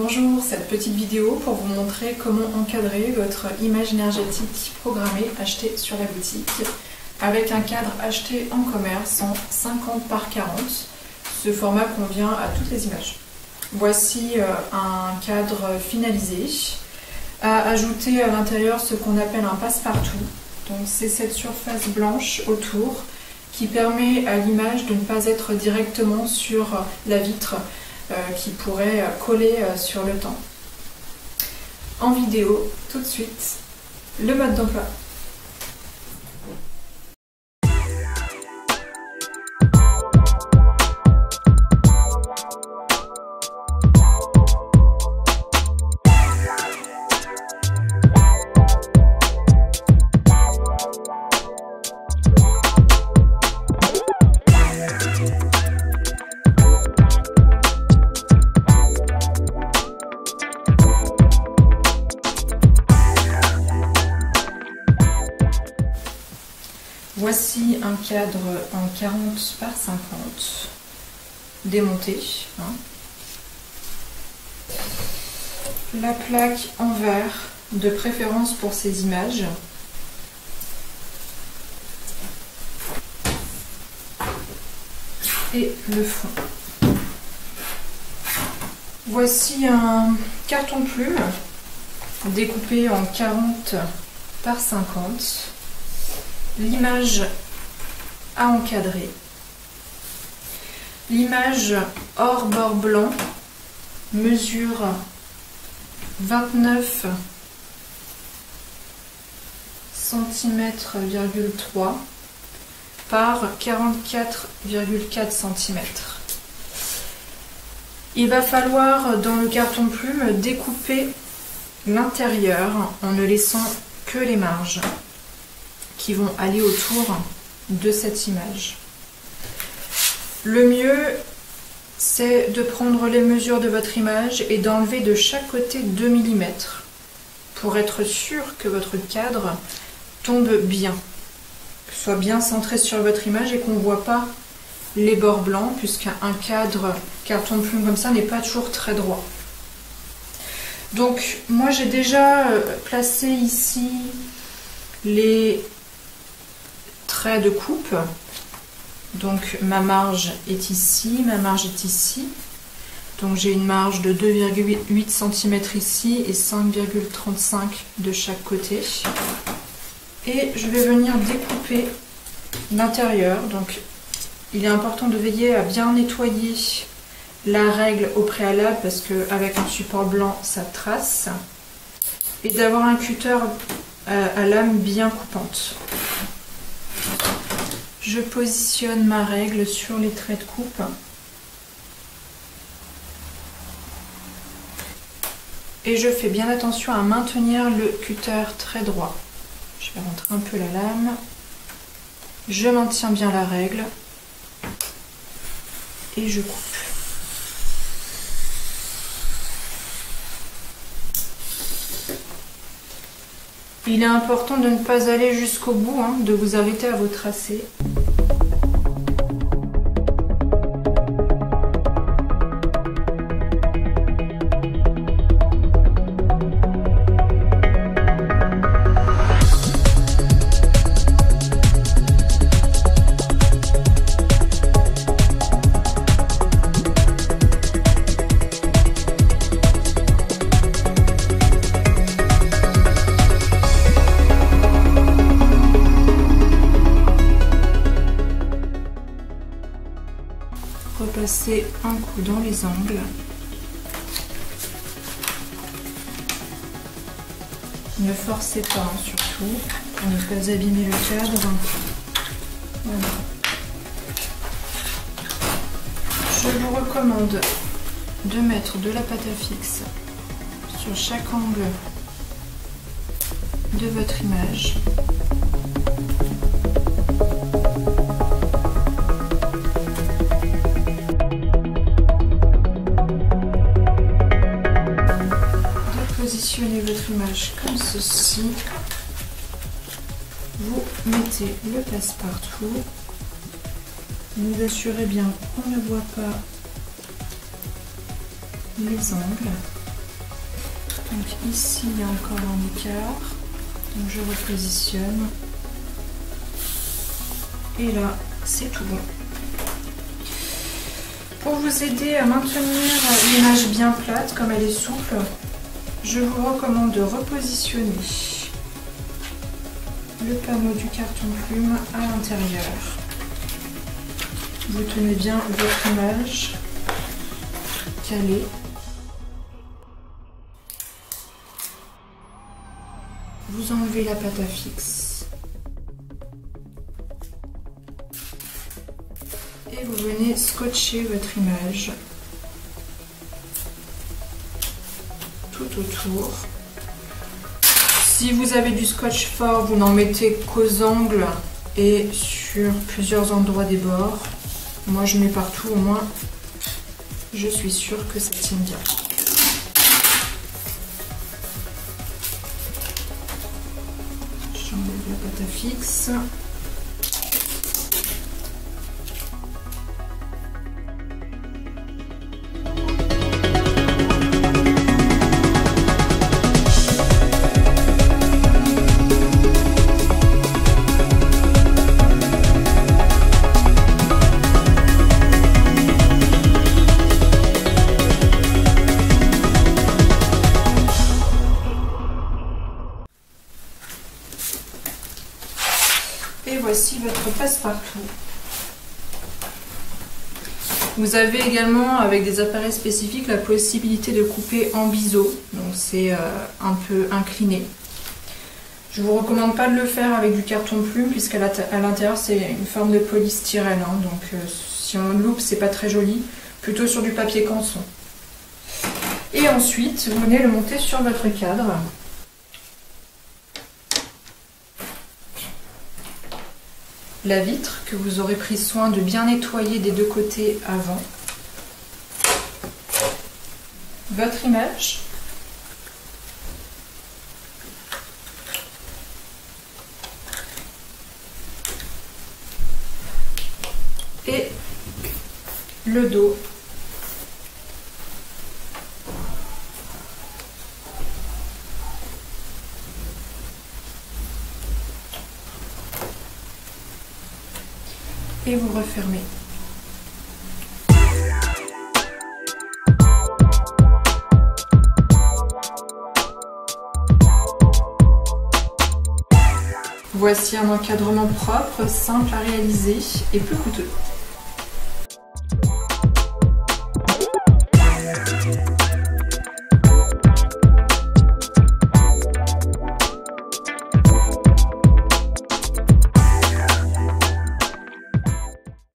Bonjour, cette petite vidéo pour vous montrer comment encadrer votre image énergétique programmée achetée sur la boutique avec un cadre acheté en commerce en 50 par 40. Ce format convient à toutes les images. Voici un cadre finalisé. À ajouter à l'intérieur ce qu'on appelle un passe-partout. Donc c'est cette surface blanche autour qui permet à l'image de ne pas être directement sur la vitre qui pourrait coller sur le temps. En vidéo, tout de suite, le mode d'emploi. Voici un cadre en 40 par 50, démonté. La plaque en verre, de préférence pour ces images. Et le fond. Voici un carton plume, découpé en 40 par 50. L'image à encadrer. L'image hors bord blanc mesure 29 cm,3 par 44,4 cm. Il va falloir dans le carton plume découper l'intérieur en ne laissant que les marges qui vont aller autour de cette image. Le mieux, c'est de prendre les mesures de votre image et d'enlever de chaque côté 2 mm pour être sûr que votre cadre tombe bien, que ce soit bien centré sur votre image et qu'on ne voit pas les bords blancs, puisqu'un cadre carton plume comme ça n'est pas toujours très droit. Donc moi j'ai déjà placé ici les traits de coupe. Donc ma marge est ici, ma marge est ici. Donc j'ai une marge de 2,8 cm ici et 5,35 de chaque côté. Et je vais venir découper l'intérieur. Donc il est important de veiller à bien nettoyer la règle au préalable parce qu'avec un support blanc ça trace. Et d'avoir un cutter à lame bien coupante. Je positionne ma règle sur les traits de coupe. Et je fais bien attention à maintenir le cutter très droit. Je vais rentrer un peu la lame. Je maintiens bien la règle. Et je coupe. Il est important de ne pas aller jusqu'au bout, de vous arrêter à vos tracés. Repasser un coup dans les angles. Ne forcez pas surtout pour ne pas abîmer le cadre. Voilà. Je vous recommande de mettre de la pâte à fixe sur chaque angle de votre image. Positionnez votre image comme ceci. Vous mettez le passe-partout. Vous assurez bien qu'on ne voit pas les angles. Donc ici il y a encore un écart, donc je repositionne. Et là, c'est tout bon. Pour vous aider à maintenir l'image bien plate, comme elle est souple, je vous recommande de repositionner le panneau du carton plume à l'intérieur. Vous tenez bien votre image calée. Vous enlevez la pâte à fixe. Et vous venez scotcher votre image tout autour. Si vous avez du scotch fort, vous n'en mettez qu'aux angles et sur plusieurs endroits des bords. Moi je mets partout, au moins je suis sûre que ça tient bien. J'enlève la pâte à fixe. Et voici votre passe-partout. Vous avez également, avec des appareils spécifiques, la possibilité de couper en biseau. Donc c'est un peu incliné. Je ne vous recommande pas de le faire avec du carton plume, puisqu'à l'intérieur c'est une forme de polystyrène. Hein, donc si on loupe, c'est pas très joli. Plutôt sur du papier canson. Et ensuite, vous venez le monter sur votre cadre. La vitre que vous aurez pris soin de bien nettoyer des deux côtés avant. Votre image. Et le dos. Et vous refermez. Voici un encadrement propre, simple à réaliser et peu coûteux.